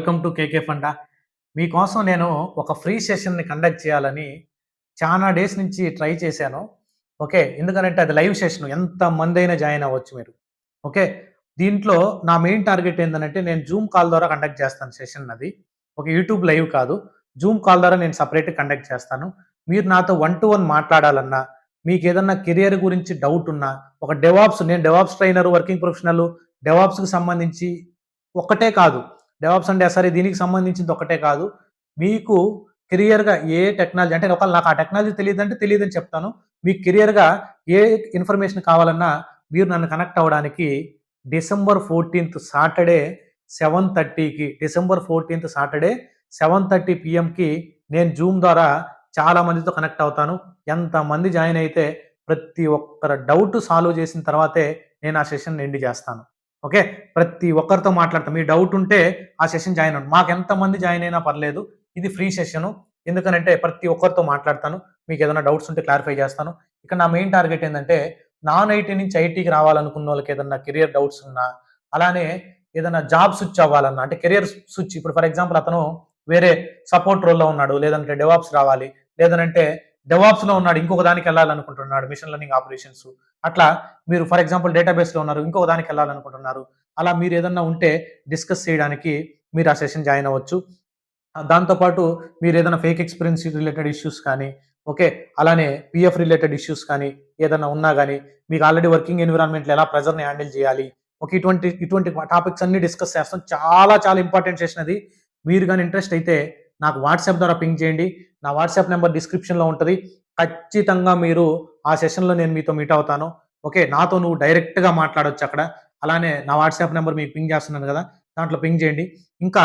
Welcome to KK funda. మీకోసం నేను ఒక ఫ్రీ సెషన్‌ని కండక్ట్ చేయాలని చానా డేస్ నుంచి ట్రై చేశాను. ఓకే. ఎందుకనంటే అది లైవ్ సెషన్. ఎంతమందైనా జాయిన్ అవ్వచ్చు మీరు. ఓకే. దీంట్లో నా మెయిన్ టార్గెట్ ఏందనంటే నేను జూమ్ కాల్ ద్వారా కండక్ట్ చేస్తాను సెషన్ అది. ఒక యూట్యూబ్ లైవ్ కాదు. జూమ్ కాల్ ద్వారా నేను సెపరేట్‌గా కండక్ట్ చేస్తాను. మీరు నాతో వన్ టు వన్ మాట్లాడాలన్నా, మీకేదన్నా కెరియర్ గురించి డౌట్ ఉన్నా, నేను డెవాప్స్ ట్రైనర్, వర్కింగ్ ప్రొఫెషనల్, డెవాప్స్‌కి సంబంధించి ఒక్కటే కాదు. డెవాప్స్ అండ్ ఎస్ఆర్‌ఐ దీనికి సంబంధించింది ఒక్కటే కాదు. మీకు కెరియర్‌గా ఏ టెక్నాలజీ అంటే ఒకవేళ నాకు ఆ టెక్నాలజీ తెలీదంటే తెలీదని చెప్తాను. మీకు కెరియర్‌గా ఏ ఇన్ఫర్మేషన్ కావాలన్నా మీరు నన్ను కనెక్ట్ అవ్వడానికి డిసెంబర్ 14 సాటర్‌డే 7:30 పీఎంకి నేను జూమ్ ద్వారా చాలా మందితో కనెక్ట్ అవుతాను. ఎంతమంది జాయిన్ అయితే ప్రతి ఒక్కరి డౌట్ సాల్వ్ చేసిన తర్వాతే నేను ఆ సెషన్‌ని ఎండ్ చేస్తాను. ఓకే. ప్రతి ఒక్కరితో మాట్లాడతాం. మీ డౌట్ ఉంటే ఆ సెషన్ జాయిన్ అవ్వండి. మాకెంతమంది జాయిన్ అయినా పర్లేదు. ఇది ఫ్రీ సెషను. ఎందుకనంటే ప్రతి ఒక్కరితో మాట్లాడతాను. మీకేదైనా డౌట్స్ ఉంటే క్లారిఫై చేస్తాను. ఇక్కడ నా మెయిన్ టార్గెట్ ఏందంటే నాన్ ఐటీ నుంచి ఐటీకి రావాలనుకున్నోళ్ళకి ఏదన్నా కెరియర్ డౌట్స్ ఉన్నా, అలానే ఏదైనా జాబ్ స్విచ్ అవ్వాలన్నా అంటే కెరియర్ స్విచ్ ఇప్పుడు ఫర్ ఎగ్జాంపుల్ అతను వేరే సపోర్ట్ రోల్‌లో ఉన్నాడు. లేదంటే డెవాప్స్ రావాలి. లేదనంటే డెవాప్స్‌లో ఉన్నాడు. ఇంకొక దానికెళ్ళాలనుకుంటున్నాడు. Machine learning operations. అట్లా మీరు ఫర్ ఎగ్జాంపుల్ డేటాబేస్‌లో ఉన్నారు. ఇంకొక దానికెళ్ళాలనుకుంటున్నారు. అలా మీరేదన్నా ఉంటే డిస్కస్ చేయడానికి మీరు ఆ సెషన్ జాయిన్ అవ్వచ్చు. దాంతో పాటు మీరేదైనా ఫేక్ ఎక్స్‌పీరియన్స్ రిలేటెడ్ ఇష్యూస్ కానీ, ఓకే. అలానే పీఎఫ్ రిలేటెడ్ ఇష్యూస్ కానీ, ఏదన్నా ఉన్నా గానీ, మీకు ఆల్రెడీ వర్కింగ్ ఎన్విరాన్మెంట్‌లో ఎలా ప్రెషర్‌ని హ్యాండిల్ చేయాలి. ఓకే. ఇటువంటి టాపిక్స్ అన్నీ డిస్కస్ చేస్తాం. చాలా చాలా ఇంపార్టెంట్ సెషన్ అది. మీరు గాని ఇంట్రెస్ట్ అయితే నాకు వాట్సాప్ ద్వారా పింగ్ చేయండి. నా వాట్సాప్ నంబర్ డిస్క్రిప్షన్‌లో ఉంటది. ఖచ్చితంగా మీరు ఆ సెషన్‌లో నేను మీతో మీట్ అవుతాను. ఓకే. నాతో నువ్వు డైరెక్ట్‌గా మాట్లాడొచ్చక్కడ. అలానే నా వాట్సాప్ నంబర్ మీకు పింగ్ చేస్తున్నాను గదా! దాంట్లో పింగ్ చేయండి. ఇంకా,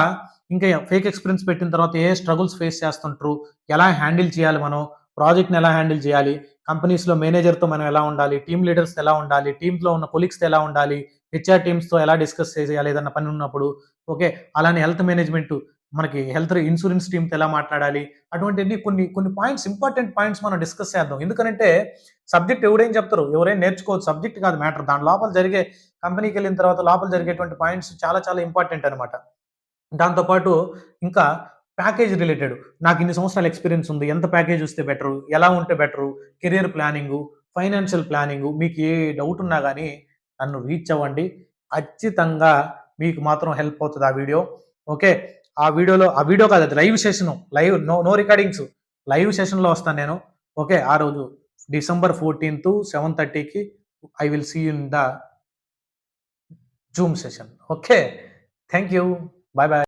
ఇంకా ఫేక్ ఎక్స్‌పీరియన్స్ పెట్టిన తర్వాత ఏ స్ట్రగుల్స్ ఫేస్ చేస్తుంటారు? ఎలా హ్యాండిల్ చేయాలి మనం? ప్రాజెక్ట్‌ని ఎలా హ్యాండిల్ చేయాలి? కంపెనీస్‌లో మేనేజర్‌తో మనం ఎలా ఉండాలి? టీమ్ లీడర్స్‌తో ఎలా ఉండాలి? టీమ్‌లో ఉన్న కొలీగ్స్‌తో ఎలా ఉండాలి? హెచ్ఆర్ టీమ్స్‌తో ఎలా డిస్కస్ చేయాలి ఏదన్నా పని ఉన్నప్పుడు? ఓకే. అలానే హెల్త్ మేనేజ్‌మెంట్ మనకి హెల్త్ ఇన్సూరెన్స్ టీమ్‌తో ఎలా మాట్లాడాలి? అటువంటియన్ని కొన్ని కొన్ని పాయింట్స్ ఇంపార్టెంట్ పాయింట్స్ మనం డిస్కస్ చేద్దాం. ఎందుకనంటే సబ్జెక్ట్ ఎవడేం చెప్తారు? ఎవరైనా నేర్చుకోవచ్చు. సబ్జెక్ట్ కాదు మ్యాటర్. దాని లోపల జరిగే కంపెనీకెళ్ళిన తర్వాత లోపల జరిగేటువంటి పాయింట్స్ చాలా చాలా ఇంపార్టెంట్ అనమాట. దాంతో పాటు ఇంకా ప్యాకేజ్ రిలేటెడ్. నాకు ఇన్ని సంవత్సరాల ఎక్స్‌పీరియన్స్ ఉంది. ఎంత ప్యాకేజ్ వస్తే బెటరు? ఎలా ఉంటే better? Career planning, financial planning మీకు ఏ డౌట్ ఉన్నా గాని నన్ను రీచ్ అవ్వండి. ఖచ్చితంగా మీకు మాత్రం హెల్ప్ అవుతది ఆ వీడియో. ఓకే. ఆ వీడియో కాదు అది live session. Live no no recordings. Live సెషన్‌లో వస్తాను నేను. ఓకే. ఆ రోజు డిసెంబర్ 14 7:30కి I will see you in the Zoom session. Okay. Thank you. Bye by.